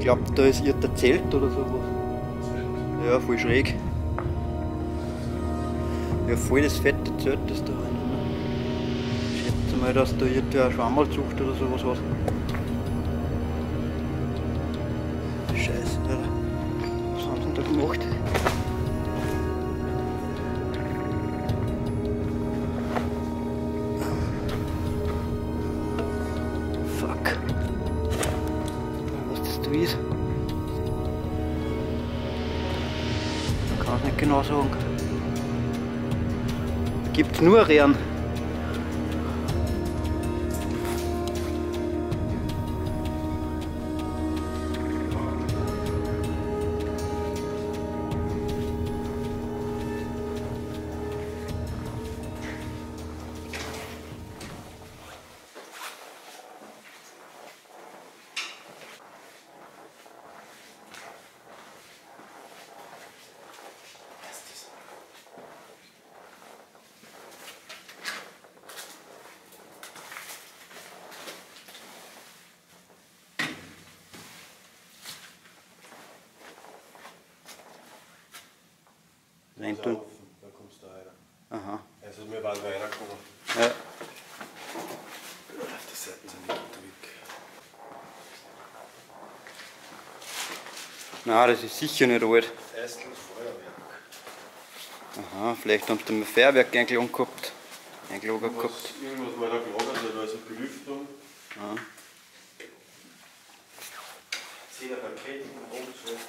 glaube, da ist irgendein Zelt oder sowas. Ja, voll schräg. Ja, voll das fette Zelt, das da rein. Ich schätze mal, dass da irgendwer Schwammerlzucht oder sowas hat. Scheiße, Alter. Was haben sie denn da gemacht? Fuck. Was das da ist? Ich kann es nicht genau sagen. Gibt's nur Rehren. Rein tun. Dann kommst du weiter. Aha. Also wir waren weitergekommen. Ja. Auf der Seite sind nicht weg. Nein, das ist sicher nicht alt. Eisles Feuerwerk. Aha, vielleicht haben sie da mal Feuerwerk eingeladen gehabt. Eingelagert gehabt. Irgendwas war da gelagert, da ist eine Belüftung. Ja. 10 Raketen, rund 12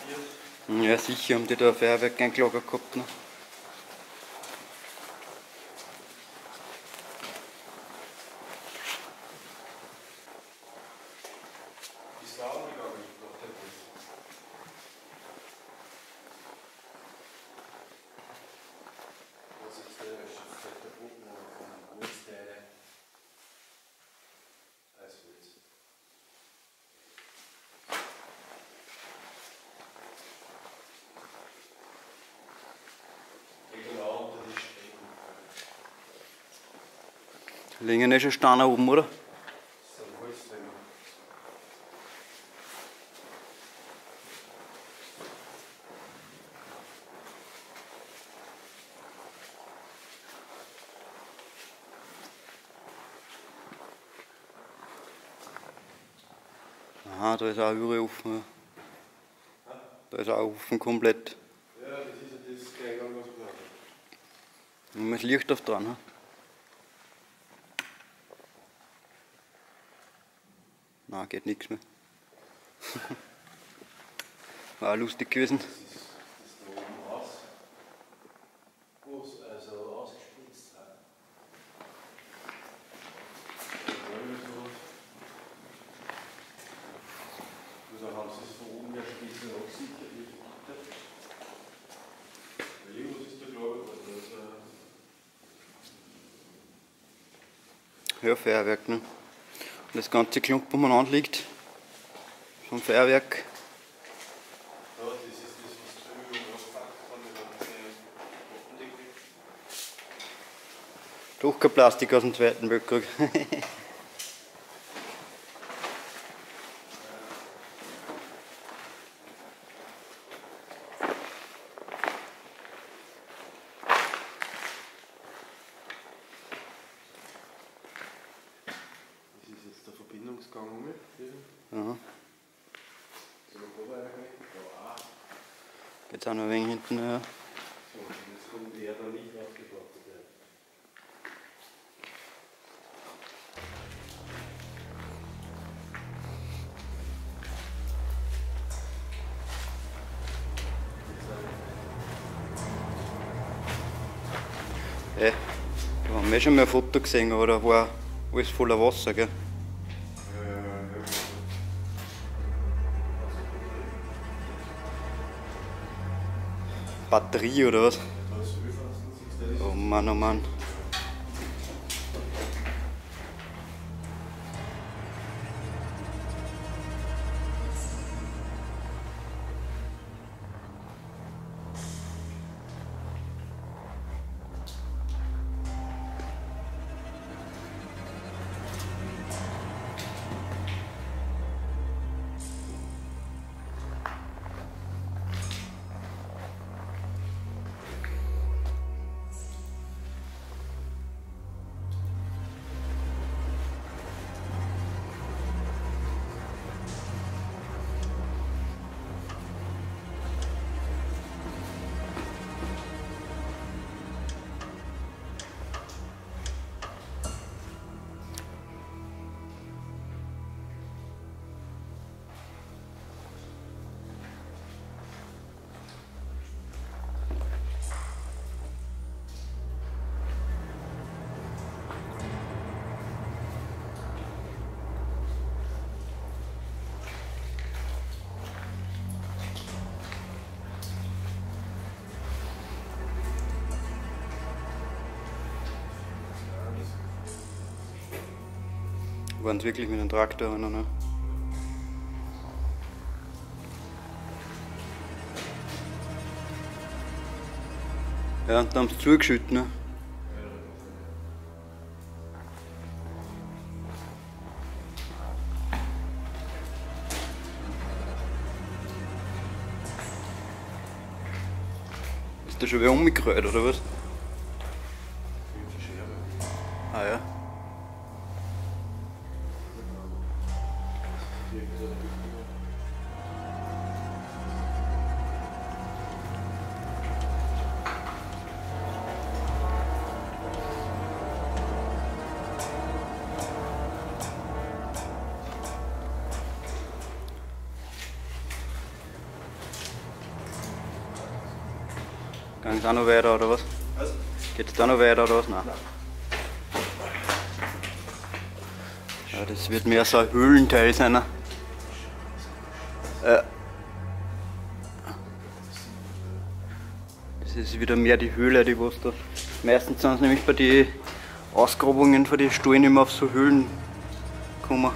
Ja, sicher haben die da ein Feuerwerk eingelagert gehabt. Ne? Ist da auch gegangen, nach dem Bild. Was ist der Boden von Holzteile? Eisholz. Genau unter die Strecken. Liegen ja schon Steine oben, oder? Das sind Holzteile. Aha, da ist auch überall offen. Ja. Da ist auch offen komplett. Ja, das ist ja das Eingang, was wir haben. Und man das Licht auf dran. Ne? Nein, geht nichts mehr. War auch lustig gewesen. Das ist da oben raus. Wo es also ausgespritzt hat. Da haben sie es von oben der Spitze noch sicher gerichtet. Irgendwas ist da glaube ich, weil das Ja, Feuerwerk. Ne? Und das ganze Klump umeinander liegt. Vom Feuerwerk. ja, das ist das, was drüben ausgepackt von den Bottendeckel. Doch kein Plastik aus dem Zweiten Weltkrieg. Das ist jetzt der Verbindungsgang um. Ja. So, wo war eigentlich? Da auch. Geht's auch noch ein wenig hinten. Ja. So, und jetzt kommt der da nicht ausgeschlachtet. Da haben wir schon mal ein Foto gesehen, aber da war alles voller Wasser. Gell? Batterie oder was? Oh Mann, oh Mann. waren sie wirklich mit dem Traktor oder noch? Ja, und dann haben sie zugeschüttet, ne? Ist da schon wieder umgekreuzt, oder was? Ah ja. Geht's auch noch weiter oder was? Was? Geht's da noch weiter oder was? Nein. Ja, das wird mehr so ein Höhlenteil sein. Ne? Das ist wieder mehr die Höhle, die was da. Meistens sind es nämlich bei den Ausgrabungen von den Stollen immer auf so Höhlen gekommen.